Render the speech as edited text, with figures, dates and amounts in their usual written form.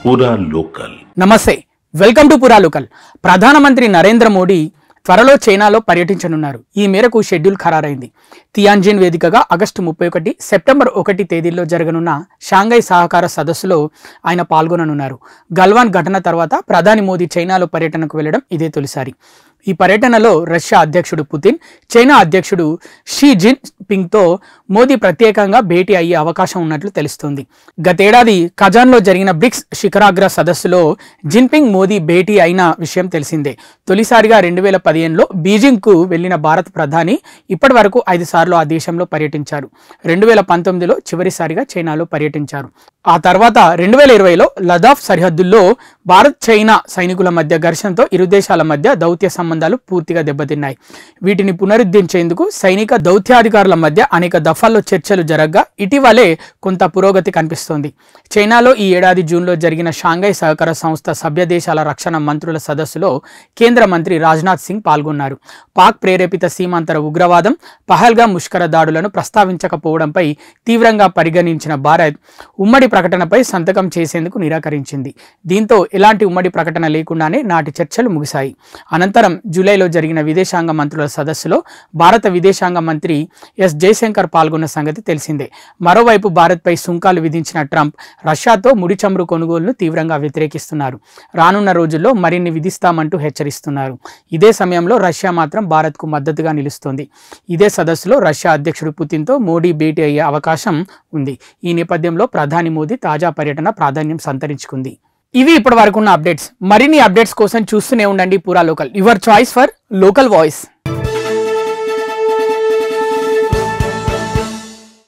పూరా లోకల్. నమస్తే, welcome to పూరా లోకల్. ప్రధానమంత్రి నరేంద్ర మోడీ త్వరలో చైనాలో పర్యటించనున్నారు. ఈ మేరకు షెడ్యూల్ ఖరారైంది. తియాన్జిన్ వేదికగా ఆగస్టు 31, సెప్టెంబర్ 1 తేదీల్లో జరగనున్న షాంఘై సహకార సదస్సులో ఆయన పాల్గొననున్నారు. గల్వాన్ ఘటన తర్వాత ప్రధాని మోదీ చైనాలో పర్యటనకు వెళ్లడం ఇదే తొలిసారి. ఈ పర్యటనలో రష్యా అధ్యక్షుడు పుతిన్, చైనా అధ్యక్షుడు షీ జిన్ పింగ్తో మోదీ ప్రత్యేకంగా భేటీ అయ్యే అవకాశం ఉన్నట్లు తెలుస్తోంది. గతేడాది కజాన్లో జరిగిన బ్రిక్స్ శిఖరాగ్ర సదస్సులో జిన్పింగ్ మోదీ భేటీ అయిన విషయం తెలిసిందే. తొలిసారిగా 2015లో బీజింగ్కు వెళ్లిన భారత ప్రధాని ఇప్పటి వరకు 5 సార్లు ఆ దేశంలో పర్యటించారు. 2019లో చివరిసారిగా చైనాలో పర్యటించారు. ఆ తర్వాత 2020లో లదాఖ్ సరిహద్దుల్లో భారత్ చైనా సైనికుల మధ్య ఘర్షణతో ఇరు దేశాల మధ్య దౌత్య సంబంధాలు పూర్తిగా దెబ్బతిన్నాయి. వీటిని పునరుద్ధరించేందుకు సైనిక దౌత్యాధికారుల మధ్య అనేక దఫాల్లో చర్చలు జరగగా ఇటీవలే కొంత పురోగతి కనిపిస్తోంది. చైనాలో ఈ ఏడాది జూన్లో జరిగిన షాంఘై సహకార సంస్థ సభ్య దేశాల రక్షణ మంత్రుల సదస్సులో కేంద్ర మంత్రి రాజ్నాథ్ సింగ్ పాల్గొన్నారు. పాక్ ప్రేరేపిత సీమాంతర ఉగ్రవాదం, పహల్గాం ముష్కర దాడులను ప్రస్తావించకపోవడంపై తీవ్రంగా పరిగణించిన భారత్ ఉమ్మడి ప్రకటనపై సంతకం చేసేందుకు నిరాకరించింది. దీంతో ఎలాంటి ఉమ్మడి ప్రకటన లేకుండానే నాటి చర్చలు ముగిశాయి. అనంతరం జూలైలో జరిగిన విదేశాంగ మంత్రుల సదస్సులో భారత విదేశాంగ మంత్రి ఎస్ జయశంకర్ పాల్గొన్న సంగతి తెలిసిందే. మరోవైపు భారత్పై సుంకాలు విధించిన ట్రంప్ రష్యాతో ముడి చమురు కొనుగోలును తీవ్రంగా వ్యతిరేకిస్తున్నారు. రానున్న రోజుల్లో మరిన్ని విధిస్తామంటూ హెచ్చరిస్తున్నారు. ఇదే సమయంలో రష్యా మాత్రం భారత్కు మద్దతుగా నిలుస్తోంది. ఇదే సదస్సులో రష్యా అధ్యక్షుడు పుతిన్తో మోడీ భేటీ అయ్యే అవకాశం ఉంది. ఈ నేపథ్యంలో ప్రధాని మోదీ తాజా పర్యటన ప్రాధాన్యం సంతరించుకుంది. ఇవి ఇప్పటి వరకు ఉన్న అప్డేట్స్. మరిన్ని అప్డేట్స్ కోసం చూస్తూనే ఉండండి పూరా local, your choice for local voice.